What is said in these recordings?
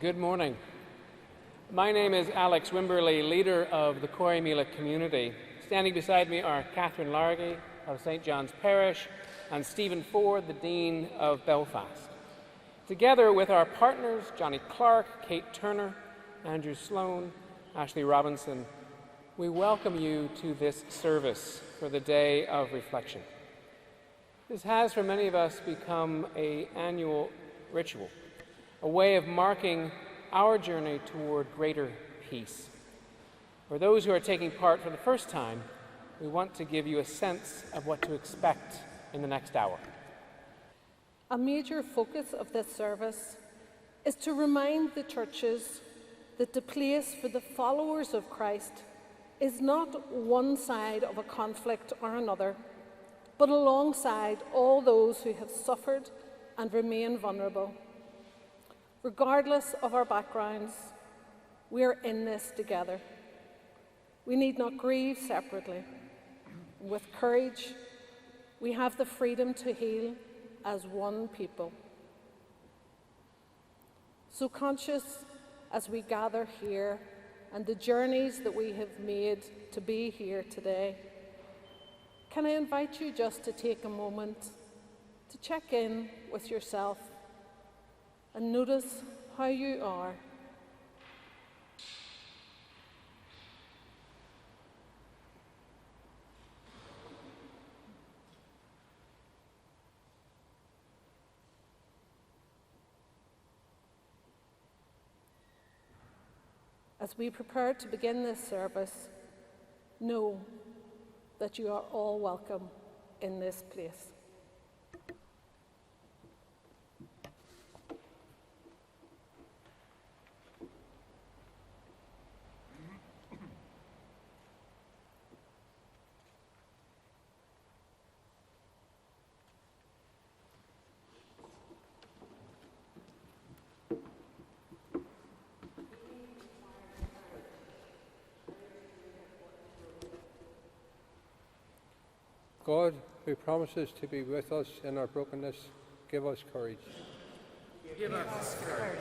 Good morning. My name is Alex Wimberley, leader of the Corrymeela community. Standing beside me are Catherine Largy of St. John's Parish and Stephen Ford, the Dean of Belfast. Together with our partners, Johnny Clark, Kate Turner, Andrew Sloan, Ashley Robinson, we welcome you to this service for the Day of Reflection. This has, for many of us, become an annual ritual, a way of marking our journey toward greater peace. For those who are taking part for the first time, we want to give you a sense of what to expect in the next hour. A major focus of this service is to remind the churches that the place for the followers of Christ is not one side of a conflict or another, but alongside all those who have suffered and remain vulnerable. Regardless of our backgrounds, we are in this together. We need not grieve separately. With courage, we have the freedom to heal as one people. So conscious as we gather here and the journeys that we have made to be here today, can I invite you just to take a moment to check in with yourself and notice how you are. As we prepare to begin this service, know that you are all welcome in this place. God, who promises to be with us in our brokenness, give us courage. Give us courage.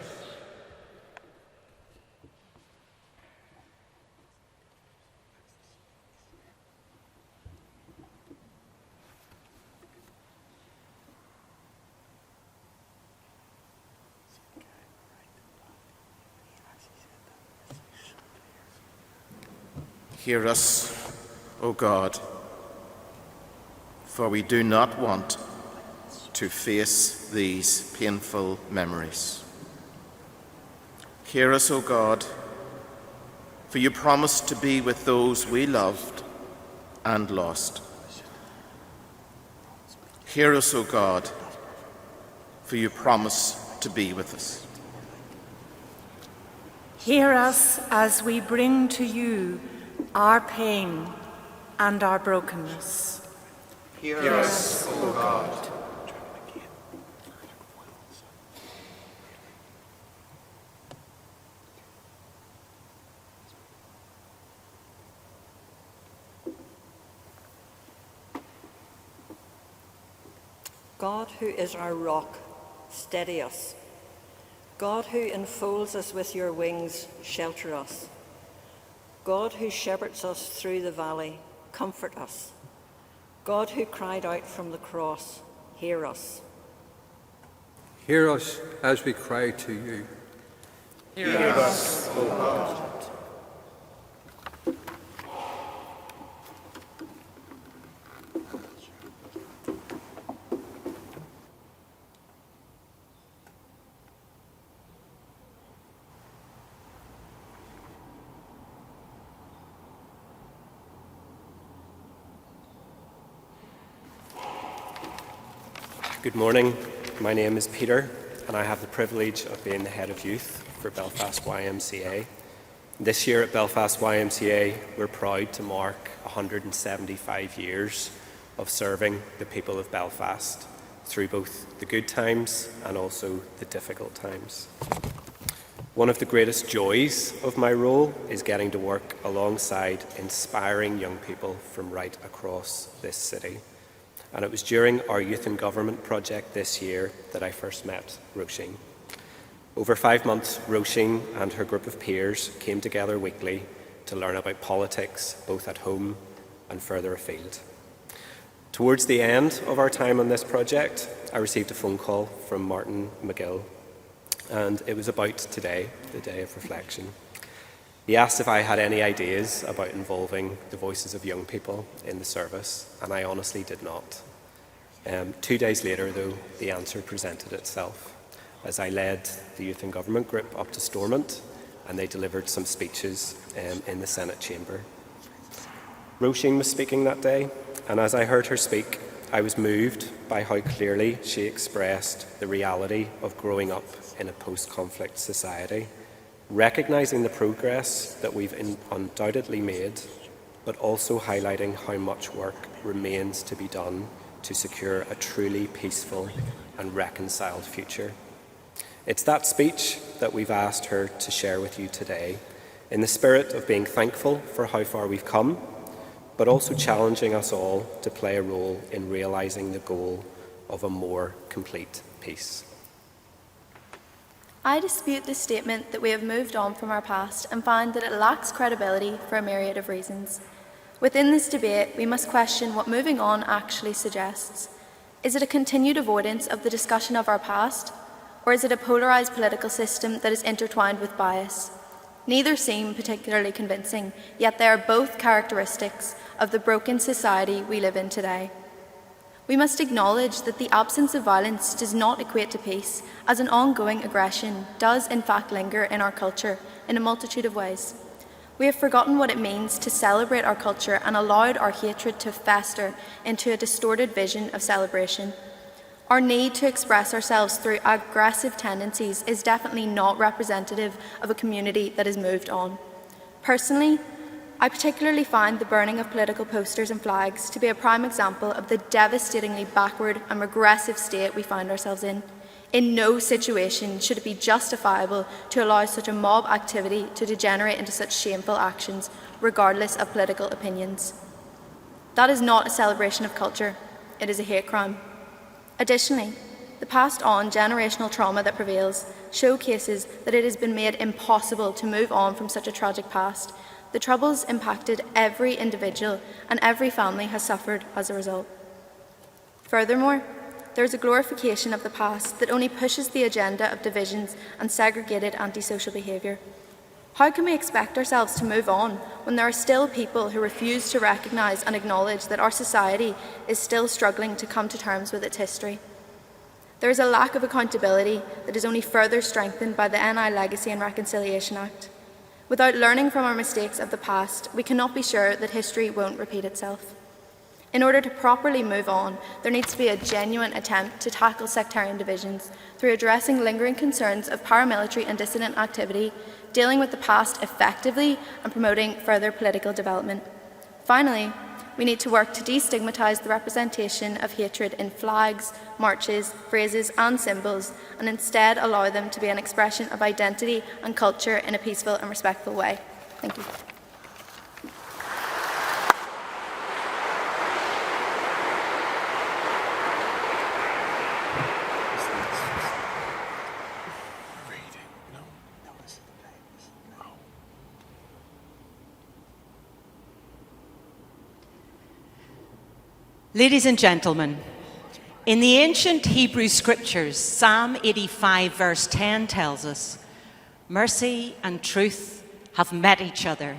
Hear us, O God, for we do not want to face these painful memories. Hear us, O God, for you promised to be with those we loved and lost. Hear us, O God, for you promise to be with us. Hear us as we bring to you our pain and our brokenness. Hear us, O God. God, who is our rock, steady us. God, who enfolds us with your wings, shelter us. God, who shepherds us through the valley, comfort us. God, who cried out from the cross, hear us. Hear us as we cry to you. Hear us, O God. Good morning, my name is Peter and I have the privilege of being the head of youth for Belfast YMCA. This year at Belfast YMCA we're proud to mark 175 years of serving the people of Belfast through both the good times and also the difficult times. One of the greatest joys of my role is getting to work alongside inspiring young people from right across this city. And it was during our Youth in Government project this year that I first met Roisin. Over 5 months, Roisin and her group of peers came together weekly to learn about politics, both at home and further afield. Towards the end of our time on this project, I received a phone call from Martin McGill, and it was about today, the day of reflection. He asked if I had any ideas about involving the voices of young people in the service, and I honestly did not. 2 days later, though, the answer presented itself as I led the Youth and Government group up to Stormont, and they delivered some speeches in the Senate chamber. Roisin was speaking that day, and as I heard her speak, I was moved by how clearly she expressed the reality of growing up in a post-conflict society, recognising the progress that we've undoubtedly made, but also highlighting how much work remains to be done to secure a truly peaceful and reconciled future. It's that speech that we've asked her to share with you today, in the spirit of being thankful for how far we've come, but also challenging us all to play a role in realising the goal of a more complete peace. I dispute the statement that we have moved on from our past and find that it lacks credibility for a myriad of reasons. Within this debate, we must question what moving on actually suggests. Is it a continued avoidance of the discussion of our past, or is it a polarised political system that is intertwined with bias? Neither seem particularly convincing, yet they are both characteristics of the broken society we live in today. We must acknowledge that the absence of violence does not equate to peace, as an ongoing aggression does in fact linger in our culture in a multitude of ways. We have forgotten what it means to celebrate our culture and allowed our hatred to fester into a distorted vision of celebration. Our need to express ourselves through aggressive tendencies is definitely not representative of a community that has moved on. Personally, I particularly find the burning of political posters and flags to be a prime example of the devastatingly backward and regressive state we find ourselves in. In no situation should it be justifiable to allow such a mob activity to degenerate into such shameful actions, regardless of political opinions. That is not a celebration of culture, it is a hate crime. Additionally, the passed-on generational trauma that prevails showcases that it has been made impossible to move on from such a tragic past. The Troubles impacted every individual, and every family has suffered as a result. Furthermore, there is a glorification of the past that only pushes the agenda of divisions and segregated antisocial behaviour. How can we expect ourselves to move on when there are still people who refuse to recognise and acknowledge that our society is still struggling to come to terms with its history? There is a lack of accountability that is only further strengthened by the NI Legacy and Reconciliation Act. Without learning from our mistakes of the past, we cannot be sure that history won't repeat itself. In order to properly move on, there needs to be a genuine attempt to tackle sectarian divisions through addressing lingering concerns of paramilitary and dissident activity, dealing with the past effectively, and promoting further political development. Finally, we need to work to destigmatise the representation of hatred in flags, marches, phrases and symbols, and instead allow them to be an expression of identity and culture in a peaceful and respectful way. Thank you. Ladies and gentlemen, in the ancient Hebrew scriptures, Psalm 85 verse 10 tells us, mercy and truth have met each other,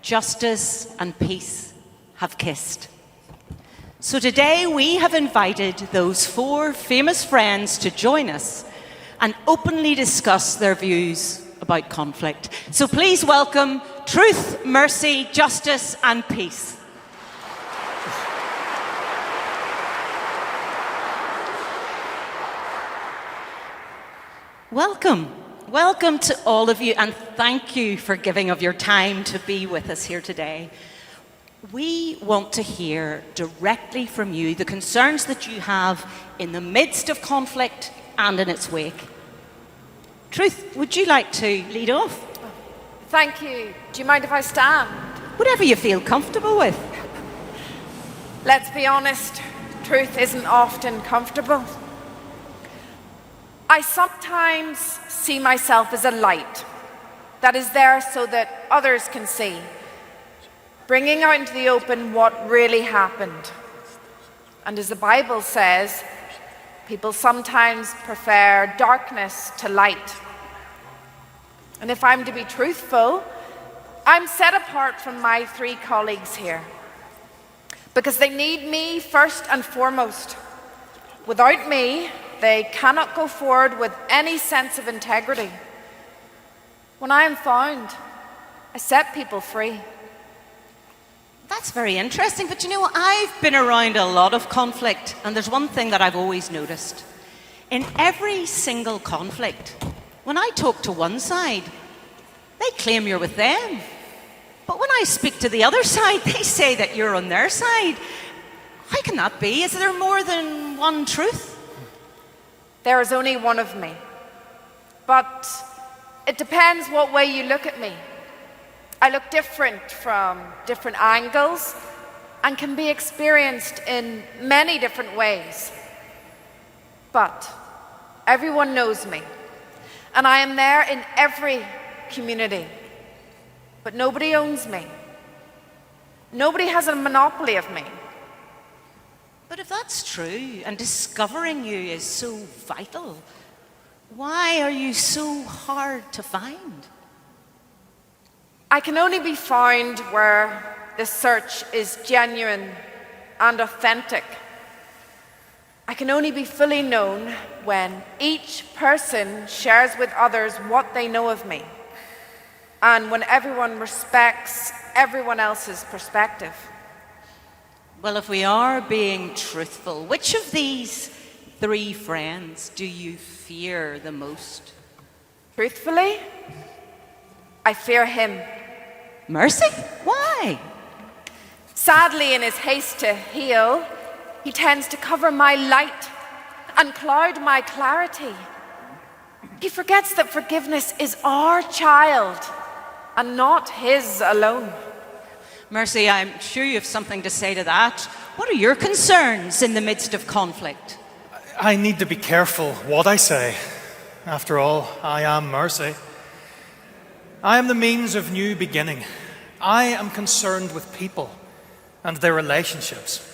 justice and peace have kissed. So today we have invited those 4 famous friends to join us and openly discuss their views about conflict. So please welcome Truth, Mercy, Justice and Peace. Welcome. Welcome to all of you, and thank you for giving of your time to be with us here today. We want to hear directly from you the concerns that you have in the midst of conflict and in its wake. Truth, would you like to lead off? Thank you. Do you mind if I stand? Whatever you feel comfortable with. Let's be honest, truth isn't often comfortable. I sometimes see myself as a light that is there so that others can see, bringing out into the open what really happened. And as the Bible says, people sometimes prefer darkness to light. And if I'm to be truthful, I'm set apart from my 3 colleagues here because they need me first and foremost. Without me, they cannot go forward with any sense of integrity. When I am found, I set people free. That's very interesting, but you know, I've been around a lot of conflict, and there's one thing that I've always noticed. In every single conflict, when I talk to one side, they claim you're with them. But when I speak to the other side, they say that you're on their side. How can that be? Is there more than one truth? There is only one of me. But it depends what way you look at me. I look different from different angles and can be experienced in many different ways. But everyone knows me, and I am there in every community. But nobody owns me. Nobody has a monopoly of me. But if that's true, and discovering you is so vital, why are you so hard to find? I can only be found where the search is genuine and authentic. I can only be fully known when each person shares with others what they know of me, and when everyone respects everyone else's perspective. Well, if we are being truthful, which of these 3 friends do you fear the most? Truthfully, I fear him. Mercy? Why? Sadly, in his haste to heal, he tends to cover my light and cloud my clarity. He forgets that forgiveness is our child and not his alone. Mercy, I'm sure you have something to say to that. What are your concerns in the midst of conflict? I need to be careful what I say. After all, I am Mercy. I am the means of new beginning. I am concerned with people and their relationships.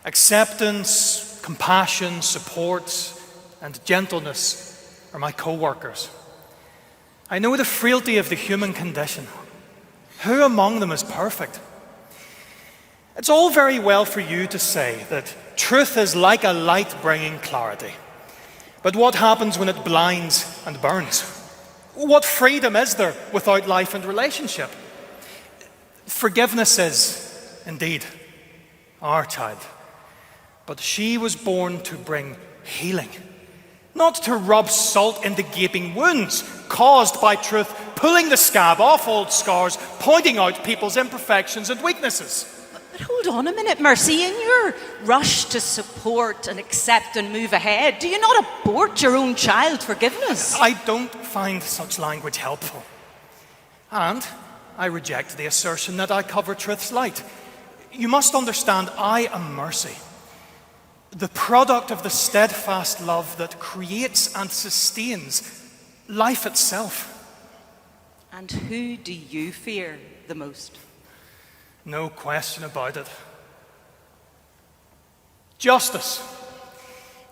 Acceptance, compassion, support, and gentleness are my co-workers. I know the frailty of the human condition. Who among them is perfect? It's all very well for you to say that truth is like a light bringing clarity. But what happens when it blinds and burns? What freedom is there without life and relationship? Forgiveness is, indeed, our child. But she was born to bring healing, not to rub salt into gaping wounds caused by truth, pulling the scab off old scars, pointing out people's imperfections and weaknesses. But hold on a minute, Mercy. In your rush to support and accept and move ahead, do you not abort your own child forgiveness? I don't find such language helpful. And I reject the assertion that I cover truth's light. You must understand, I am Mercy, the product of the steadfast love that creates and sustains life itself. And who do you fear the most? No question about it. Justice,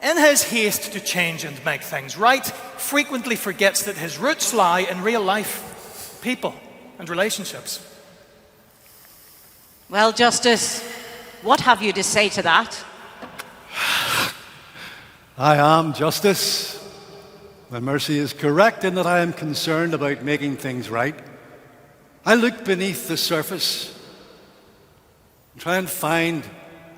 in his haste to change and make things right, frequently forgets that his roots lie in real life, people, and relationships. Well, Justice, what have you to say to that? I am Justice. When Mercy is correct in that I am concerned about making things right. I look beneath the surface and try and find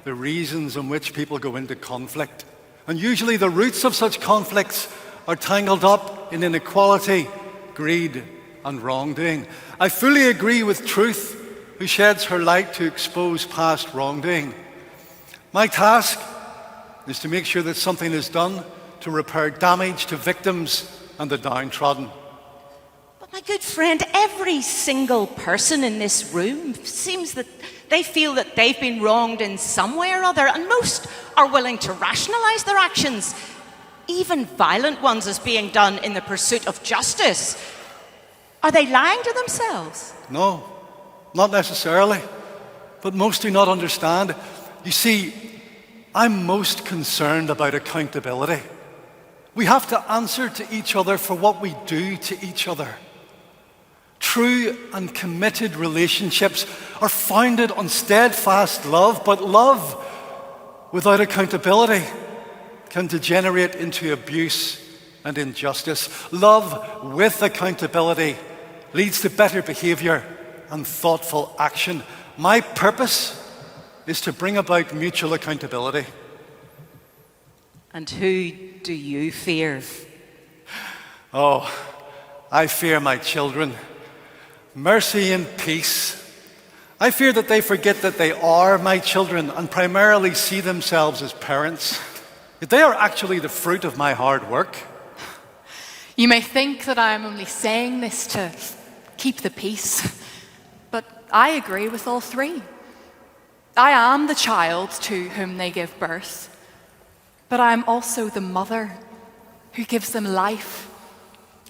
the reasons on which people go into conflict. And usually the roots of such conflicts are tangled up in inequality, greed, and wrongdoing. I fully agree with Truth, who sheds her light to expose past wrongdoing. My task is to make sure that something is done to repair damage to victims and the downtrodden. But my good friend, every single person in this room seems that they feel that they've been wronged in some way or other, and most are willing to rationalize their actions. even violent ones, as being done in the pursuit of justice. Are they lying to themselves? No, not necessarily. But most do not understand. You see, I'm most concerned about accountability. We have to answer to each other for what we do to each other. True and committed relationships are founded on steadfast love, but love without accountability can degenerate into abuse and injustice. Love with accountability leads to better behavior and thoughtful action. My purpose is to bring about mutual accountability. And who do you fear? Oh, I fear my children. Mercy and peace. I fear that they forget that they are my children and primarily see themselves as parents. Yet they are actually the fruit of my hard work. You may think that I am only saying this to keep the peace, but I agree with all three. I am the child to whom they give birth, but I am also the mother who gives them life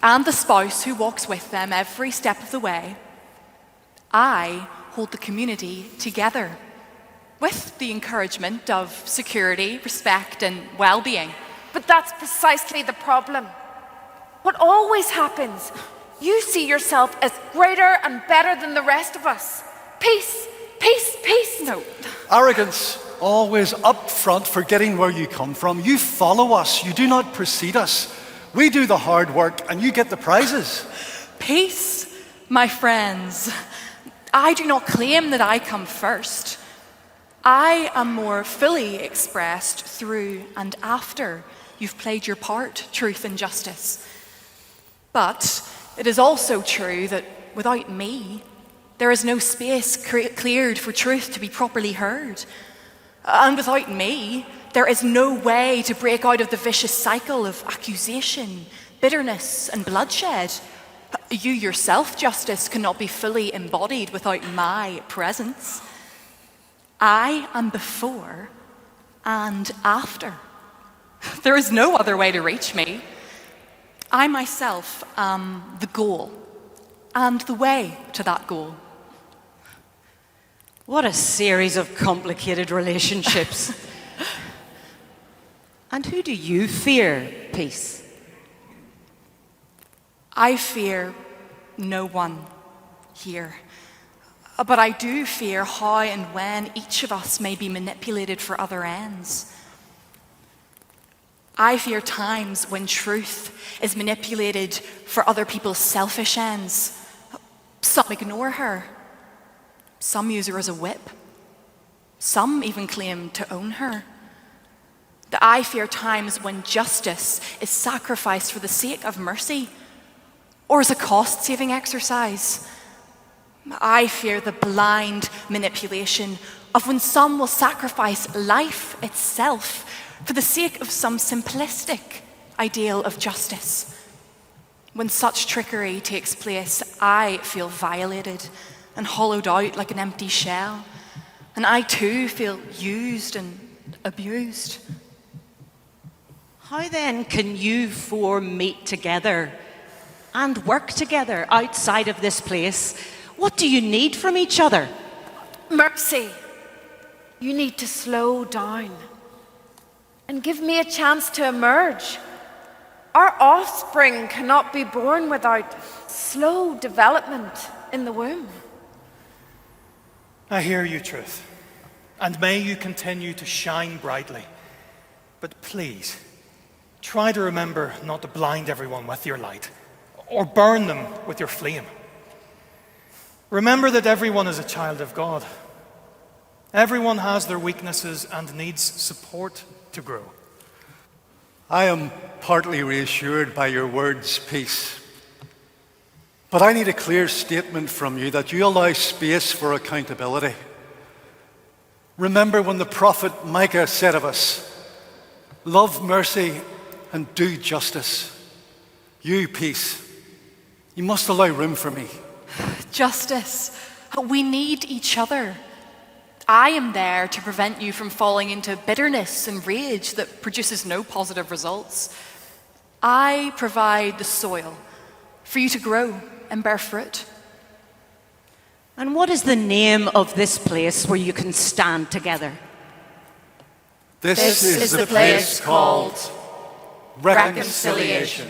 and the spouse who walks with them every step of the way. I hold the community together with the encouragement of security, respect, and well-being. But that's precisely the problem. What always happens, you see yourself as greater and better than the rest of us. Peace, peace, peace. No. Arrogance, always up front, forgetting where you come from. You follow us, you do not precede us. We do the hard work and you get the prizes. Peace, my friends. I do not claim that I come first. I am more fully expressed through and after you've played your part, truth and justice. But it is also true that without me, there is no space cleared for truth to be properly heard. And without me, there is no way to break out of the vicious cycle of accusation, bitterness, and bloodshed. You yourself, Justice, cannot be fully embodied without my presence. I am before and after. There is no other way to reach me. I myself am the goal and the way to that goal. What a series of complicated relationships. And who do you fear, Peace? I fear no one here. But I do fear how and when each of us may be manipulated for other ends. I fear times when truth is manipulated for other people's selfish ends. Some ignore her. Some use her as a whip. Some even claim to own her. I fear times when justice is sacrificed for the sake of mercy or as a cost-saving exercise. I fear the blind manipulation of when some will sacrifice life itself for the sake of some simplistic ideal of justice. When such trickery takes place, I feel violated and hollowed out like an empty shell. And I too feel used and abused. How then can you four meet together and work together outside of this place? What do you need from each other? Mercy, you need to slow down and give me a chance to emerge. Our offspring cannot be born without slow development in the womb. I hear you, Truth, and may you continue to shine brightly. But please, try to remember not to blind everyone with your light or burn them with your flame. Remember that everyone is a child of God. Everyone has their weaknesses and needs support to grow. I am partly reassured by your words, Peace. But I need a clear statement from you that you allow space for accountability. Remember when the prophet Micah said of us, love mercy and do justice. You, Peace, you must allow room for me. Justice, we need each other. I am there to prevent you from falling into bitterness and rage that produces no positive results. I provide the soil for you to grow and bear fruit. And what is the name of this place where you can stand together? This is the place called Reconciliation.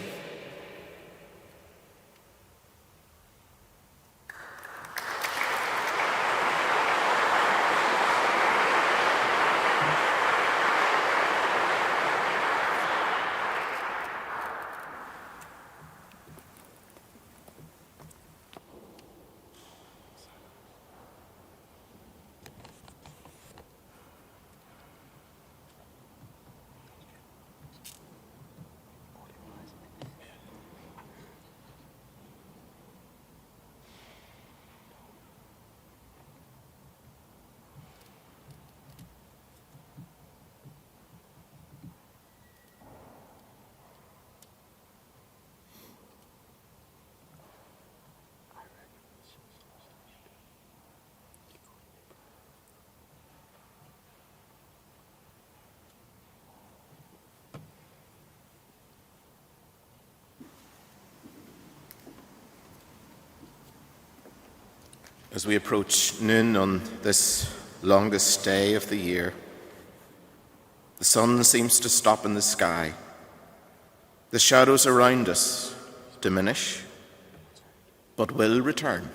As we approach noon on this longest day of the year, the sun seems to stop in the sky. The shadows around us diminish, but will return.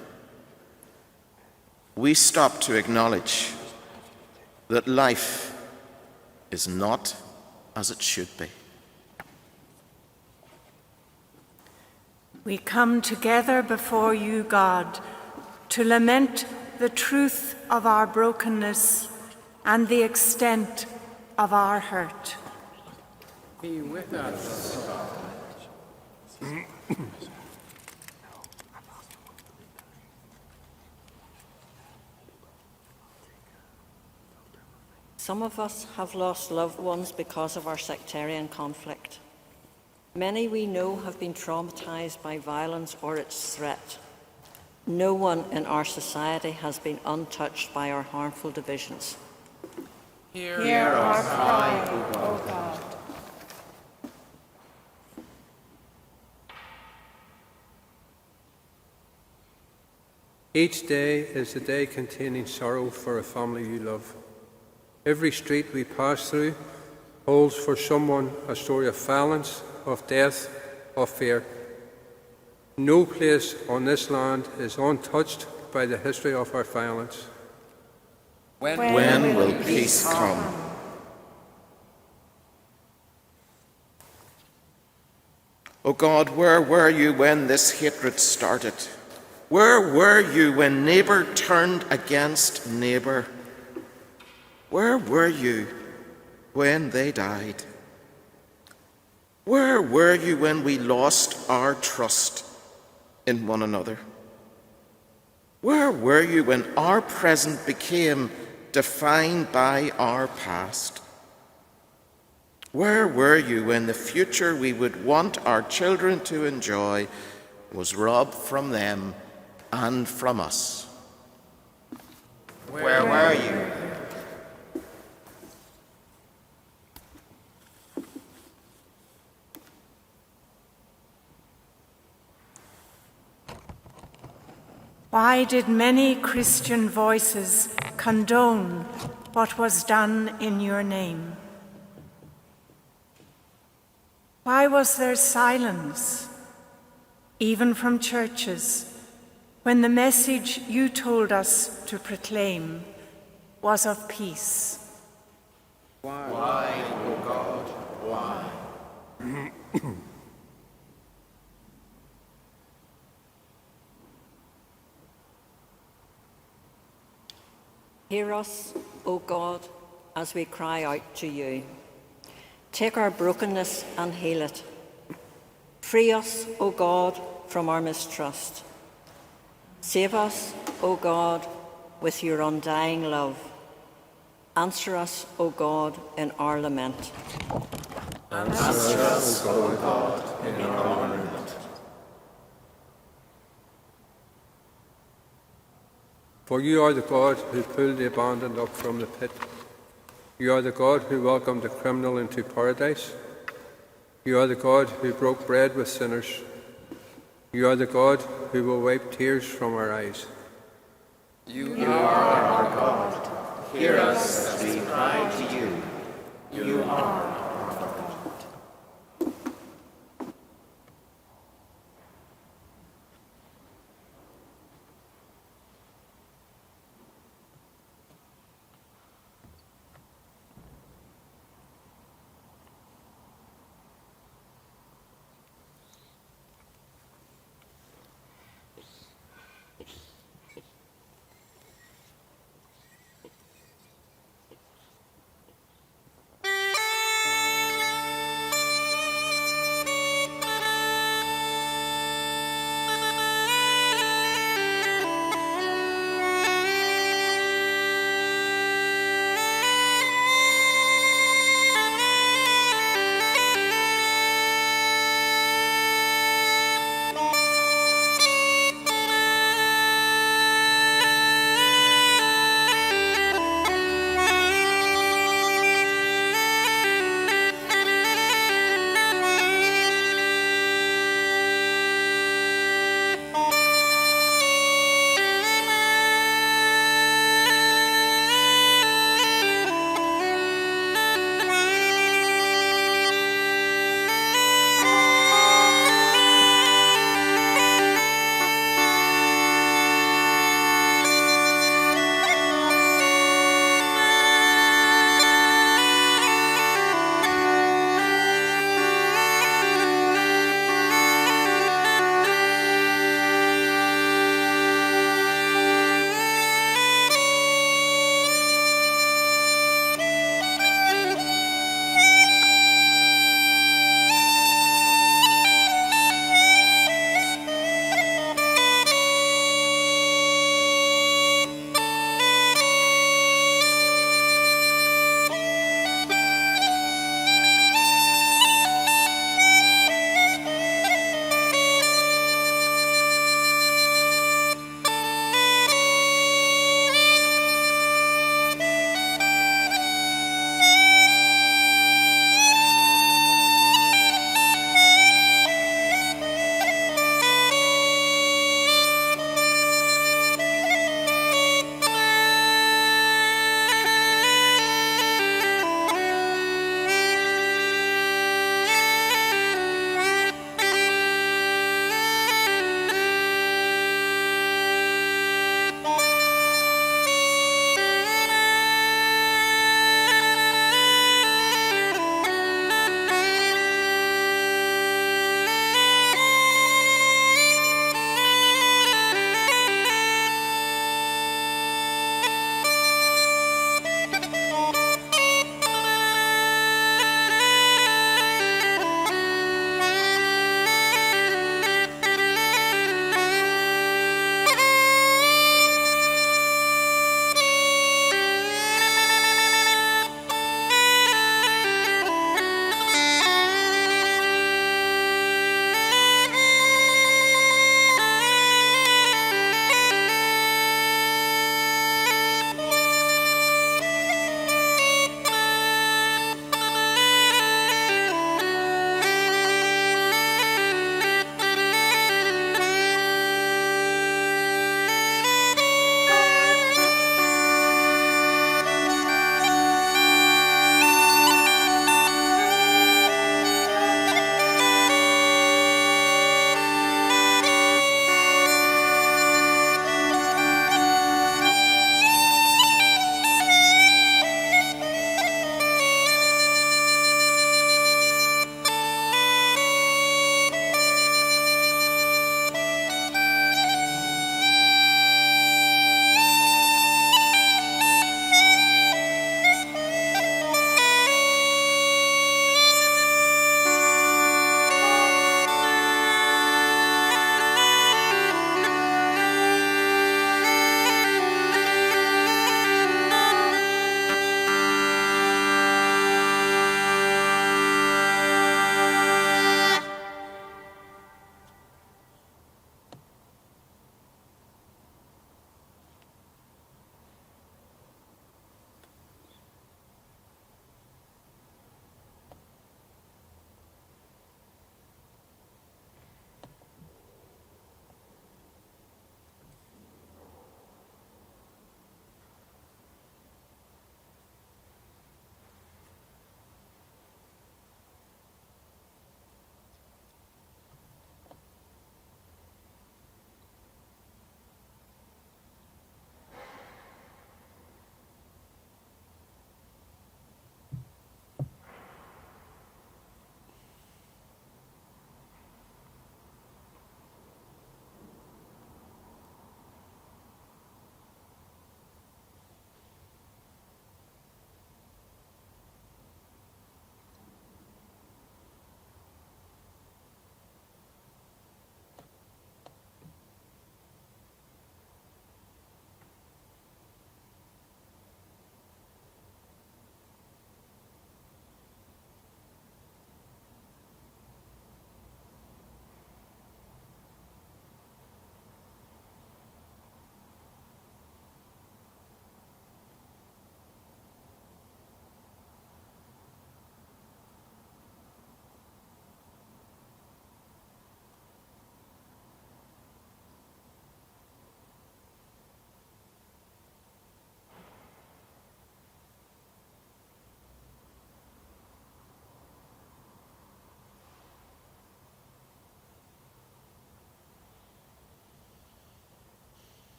We stop to acknowledge that life is not as it should be. We come together before you, God, to lament the truth of our brokenness and the extent of our hurt. Be with us. Some of us have lost loved ones because of our sectarian conflict. Many we know have been traumatized by violence or its threat. No one in our society has been untouched by our harmful divisions. Hear our cry, O God. Each day is a day containing sorrow for a family you love. Every street we pass through holds for someone a story of violence, of death, of fear. No place on this land is untouched by the history of our violence. When will peace come? O God, where were you when this hatred started? Where were you when neighbour turned against neighbour? Where were you when they died? Where were you when we lost our trust in one another? Where were you when our present became defined by our past? Where were you when the future we would want our children to enjoy was robbed from them and from us? Where were you? Why did many Christian voices condone what was done in your name? Why was there silence, even from churches, when the message you told us to proclaim was of peace? Why, O God, why? Hear us, O God, as we cry out to you. Take our brokenness and heal it. Free us, O God, from our mistrust. Save us, O God, with your undying love. Answer us, O God, in our lament. Answer us, O God, in our lament. For you are the God who pulled the abandoned up from the pit. You are the God who welcomed the criminal into paradise. You are the God who broke bread with sinners. You are the God who will wipe tears from our eyes. You are our God. Hear us as we cry to you. You are.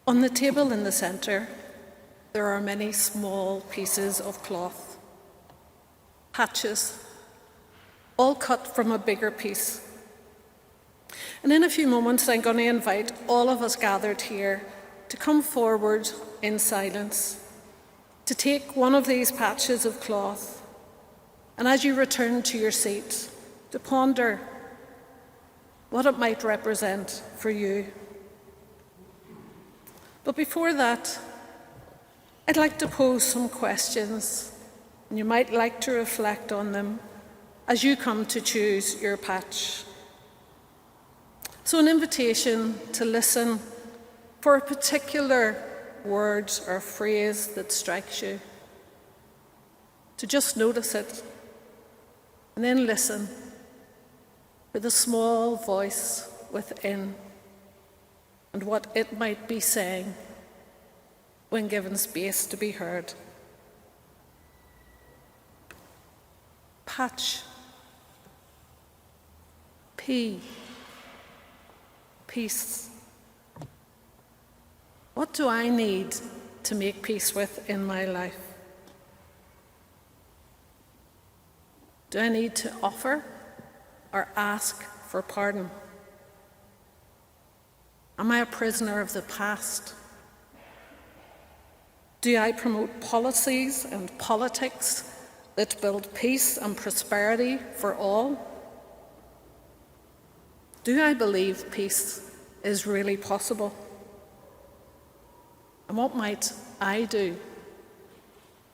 On the table in the centre, there are many small pieces of cloth, patches, all cut from a bigger piece. And in a few moments, I'm going to invite all of us gathered here to come forward in silence, to take one of these patches of cloth, and as you return to your seat, to ponder what it might represent for you. But before that, I'd like to pose some questions, and you might like to reflect on them as you come to choose your patch. So an invitation to listen for a particular word or phrase that strikes you, to just notice it, and then listen for the small voice within and what it might be saying when given space to be heard. Patch. P. Peace. What do I need to make peace with in my life? Do I need to offer or ask for pardon? Am I a prisoner of the past? Do I promote policies and politics that build peace and prosperity for all? Do I believe peace is really possible? And what might I do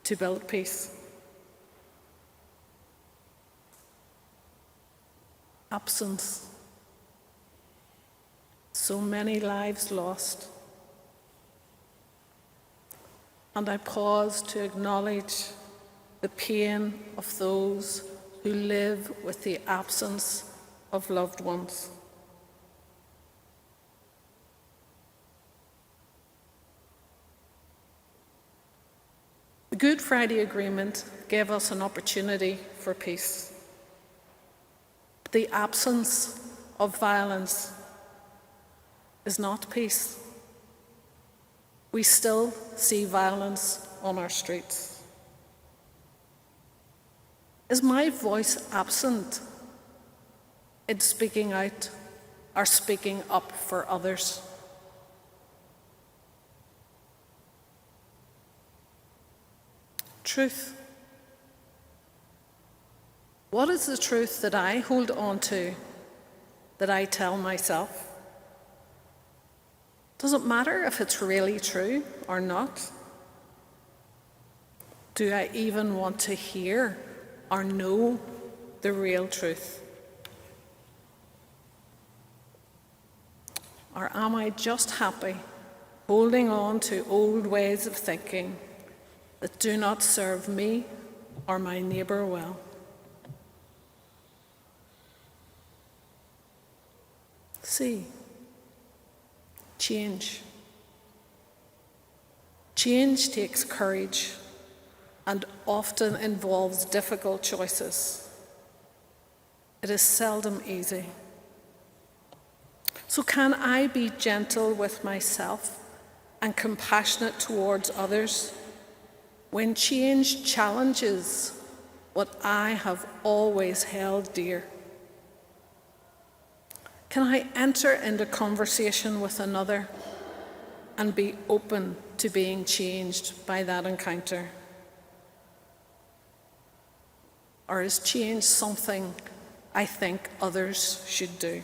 to build peace? Absence. So many lives lost. And I pause to acknowledge the pain of those who live with the absence of loved ones. The Good Friday Agreement gave us an opportunity for peace. The absence of violence is not peace. We still see violence on our streets. Is my voice absent in speaking out or speaking up for others? Truth. What is the truth that I hold on to, that I tell myself? Does it matter if it's really true or not? Do I even want to hear or know the real truth? Or am I just happy holding on to old ways of thinking that do not serve me or my neighbour well? C. Change. Change takes courage and often involves difficult choices. It is seldom easy. So can I be gentle with myself and compassionate towards others when change challenges what I have always held dear? Can I enter into conversation with another and be open to being changed by that encounter? Or is change something I think others should do?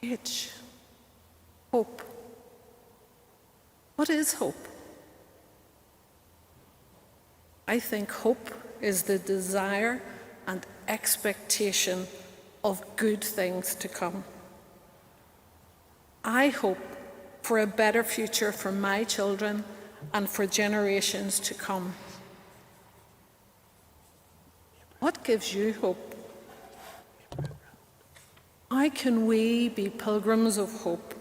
H. Hope. What is hope? I think hope is the desire and expectation of good things to come. I hope for a better future for my children and for generations to come. What gives you hope? How can we be pilgrims of hope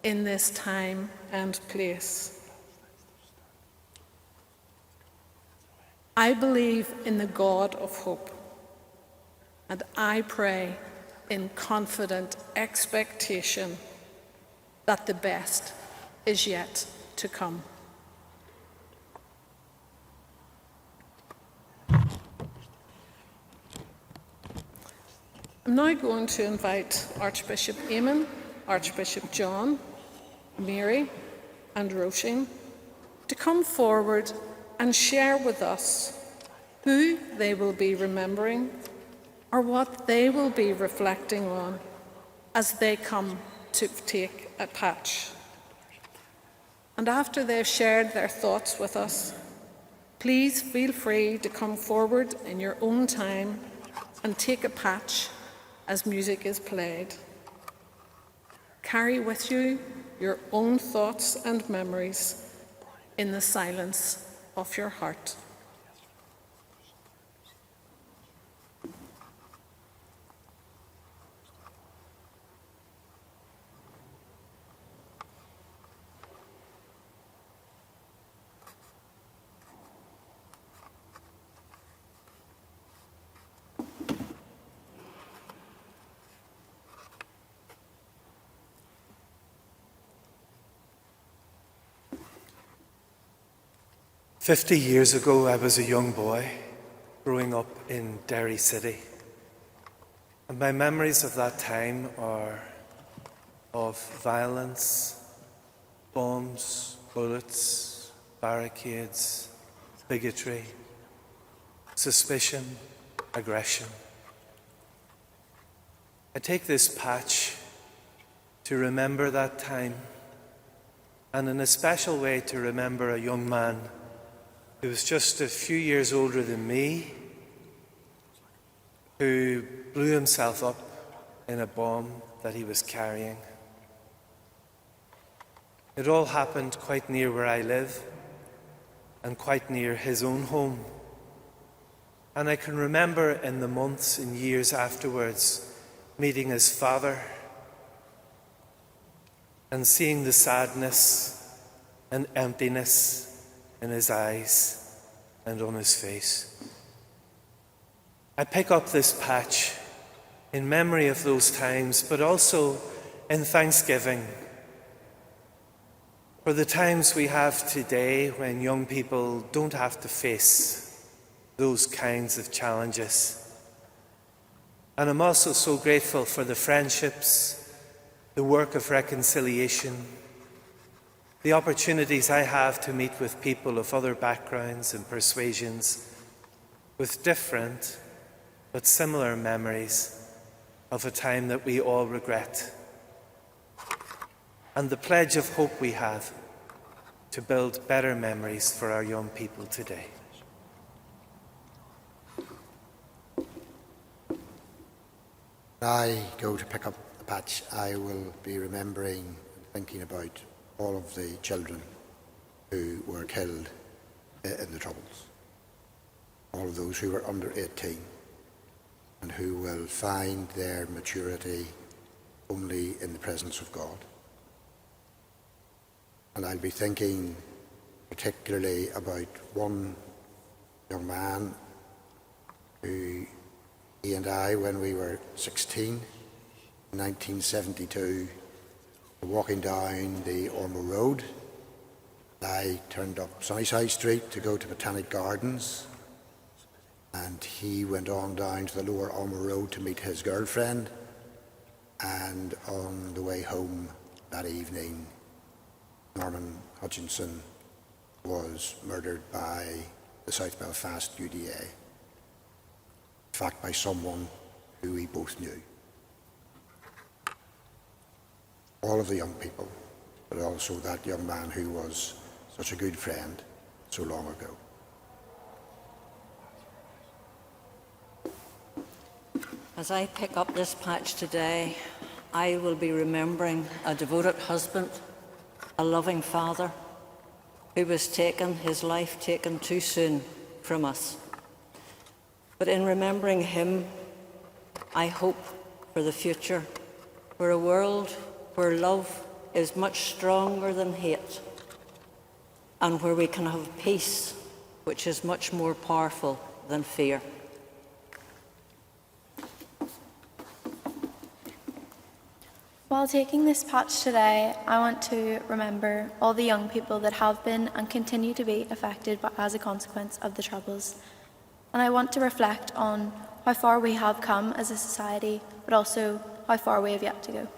in this time and place? I believe in the God of hope, and I pray in confident expectation that the best is yet to come. I'm now going to invite Archbishop Eamon, Archbishop John, Mary and Roisin to come forward and share with us who they will be remembering or what they will be reflecting on as they come to take a patch. And after they've shared their thoughts with us, please feel free to come forward in your own time and take a patch as music is played. Carry with you your own thoughts and memories in the silence of your heart. "50 years ago, I was a young boy growing up in Derry City. And my memories of that time are of violence, bombs, bullets, barricades, bigotry, suspicion, aggression. I take this patch to remember that time, and in a special way to remember a young man who was just a few years older than me, who blew himself up in a bomb that he was carrying. It all happened quite near where I live and quite near his own home. And I can remember in the months and years afterwards meeting his father and seeing the sadness and emptiness in his eyes and on his face. I pick up this patch in memory of those times, but also in thanksgiving for the times we have today when young people don't have to face those kinds of challenges. And I'm also so grateful for the friendships, the work of reconciliation, the opportunities I have to meet with people of other backgrounds and persuasions with different but similar memories of a time that we all regret, and the pledge of hope we have to build better memories for our young people today. When I go to pick up the patch, I will be remembering and thinking about all of the children who were killed in the Troubles, all of those who were under 18 and who will find their maturity only in the presence of God. And I'll be thinking particularly about one young man who, he and I, when we were 16, in 1972, were walking down the Ormeau Road. I turned up Sunnyside Street to go to Botanic Gardens, and he went on down to the lower Ormeau Road to meet his girlfriend. And on the way home that evening, Norman Hutchinson was murdered by the South Belfast UDA. In fact, by someone who we both knew. All of the young people, but also that young man who was such a good friend so long ago. As I pick up this patch today, I will be remembering a devoted husband, a loving father, who was taken, his life taken too soon from us. But in remembering him, I hope for the future, for a world where love is much stronger than hate, and where we can have peace, which is much more powerful than fear. While taking this patch today, I want to remember all the young people that have been and continue to be affected as a consequence of the Troubles. And I want to reflect on how far we have come as a society, but also how far we have yet to go.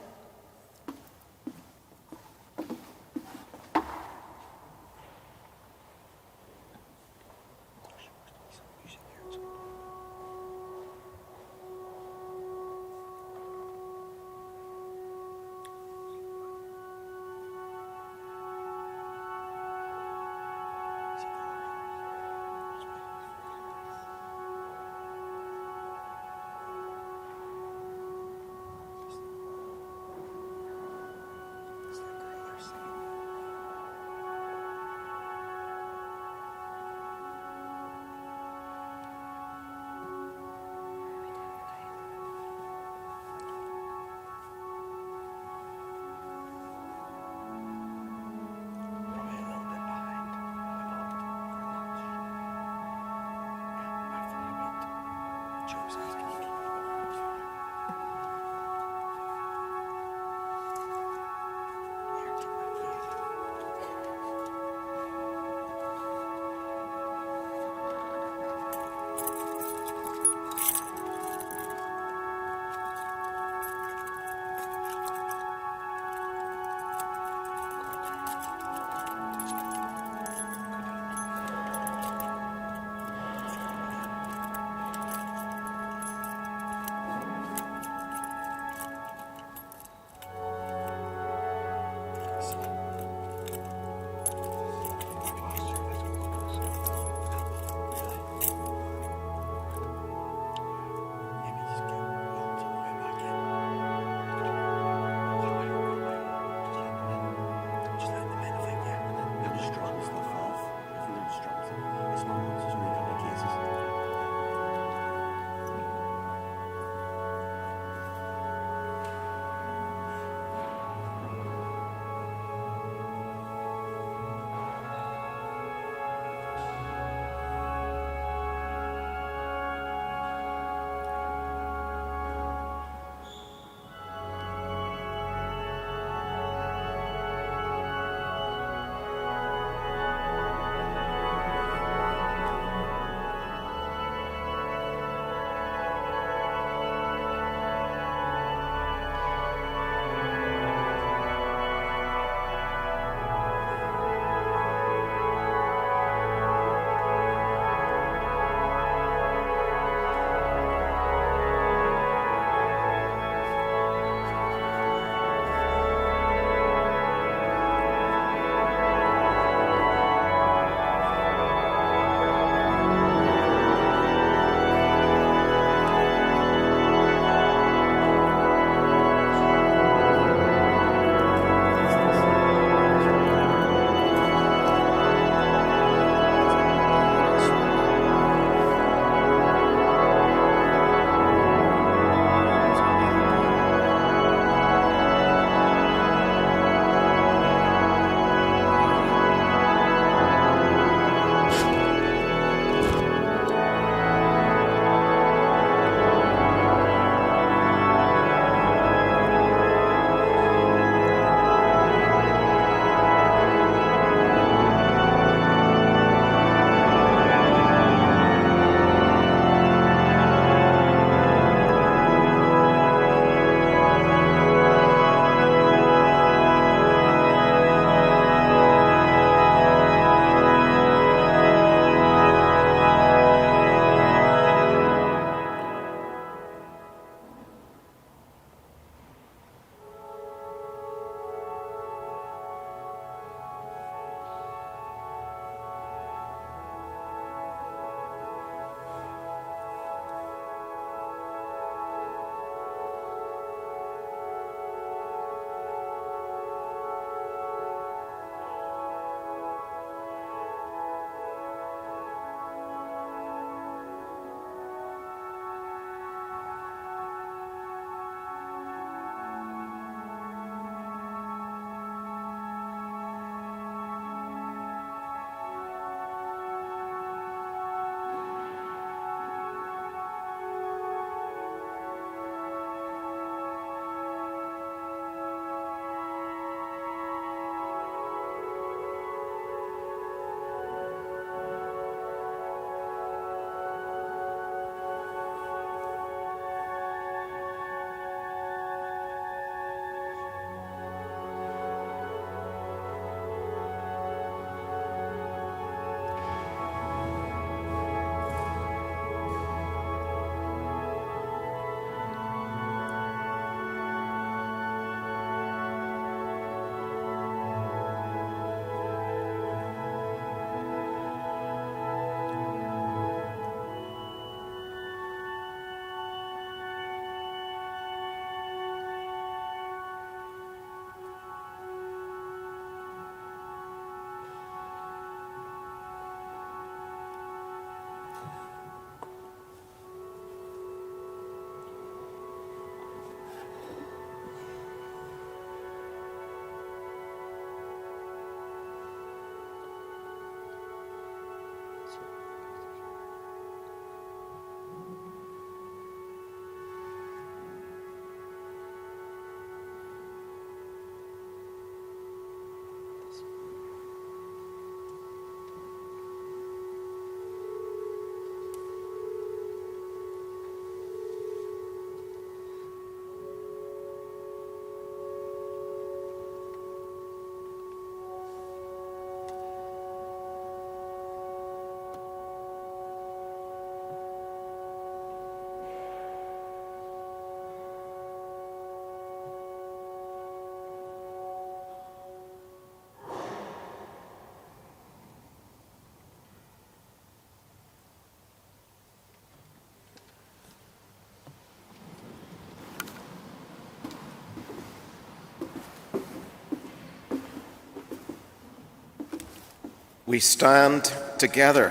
We stand together,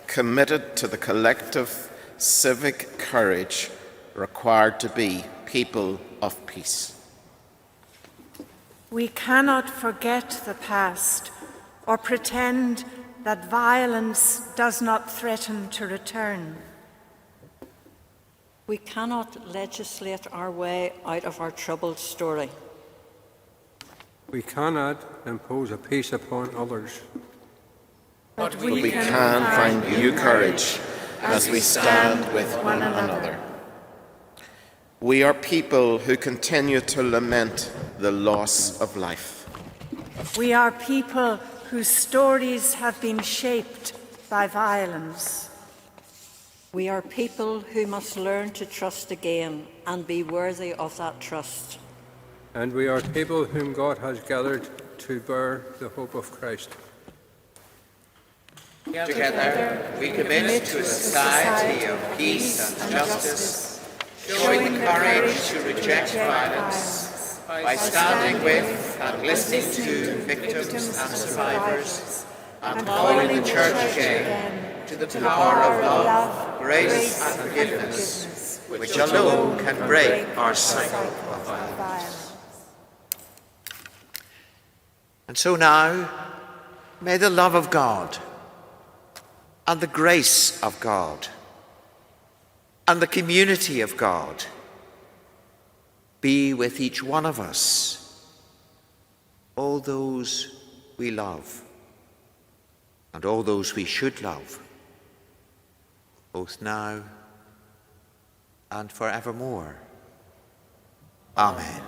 committed to the collective civic courage required to be people of peace. We cannot forget the past or pretend that violence does not threaten to return. We cannot legislate our way out of our troubled story. We cannot impose a peace upon others. But we can find new courage as we stand with one another. We are people who continue to lament the loss of life. We are people whose stories have been shaped by violence. We are people who must learn to trust again and be worthy of that trust. And we are people whom God has gathered to bear the hope of Christ. Together, we commit to a society of peace and justice, showing courage to reject violence by standing with and listening to victims and survivors, and calling the Church again to the power of love, grace and forgiveness, which alone can break our cycle of violence. And so now, may the love of God and the grace of God and the community of God be with each one of us, all those we love and all those we should love, both now and forevermore. Amen.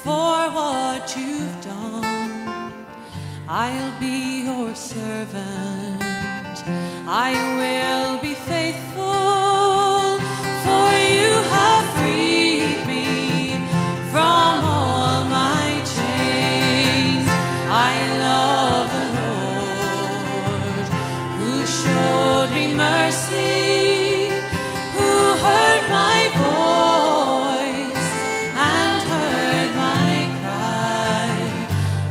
For I'll be your servant. I will be faithful, for you have freed me from all my chains. I love the Lord, who showed me mercy, who heard my voice and heard my cry.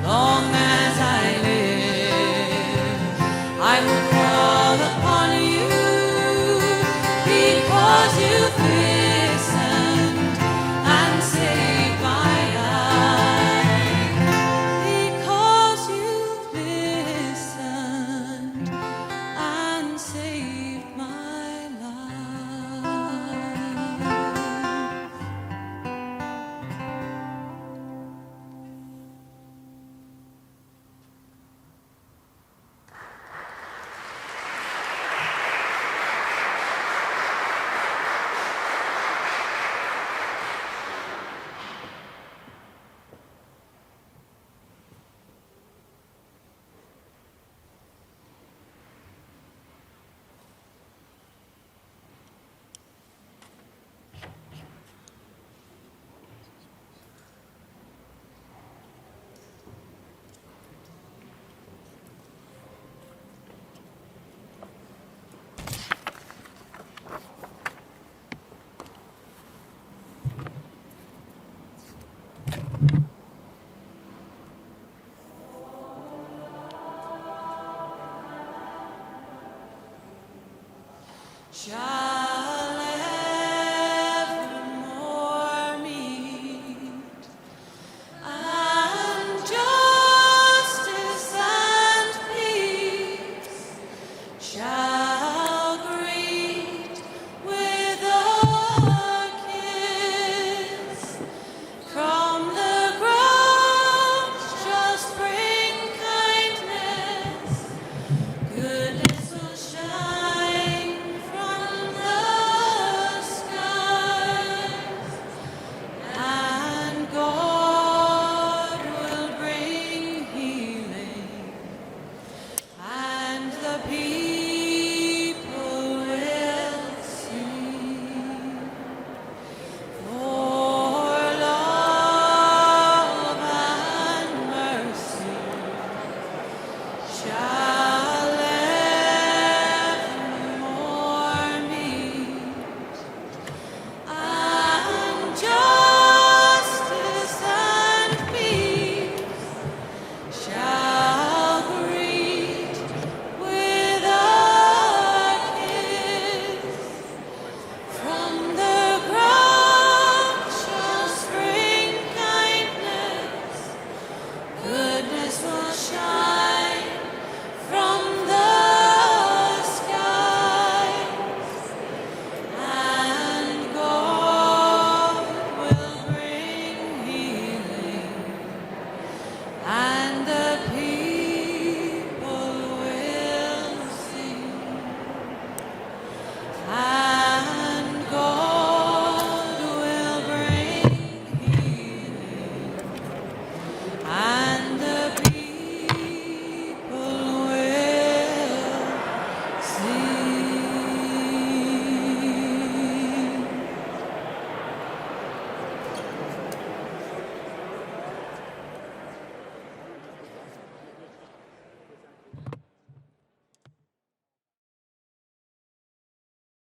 Long as I live, I will call upon you, because you've been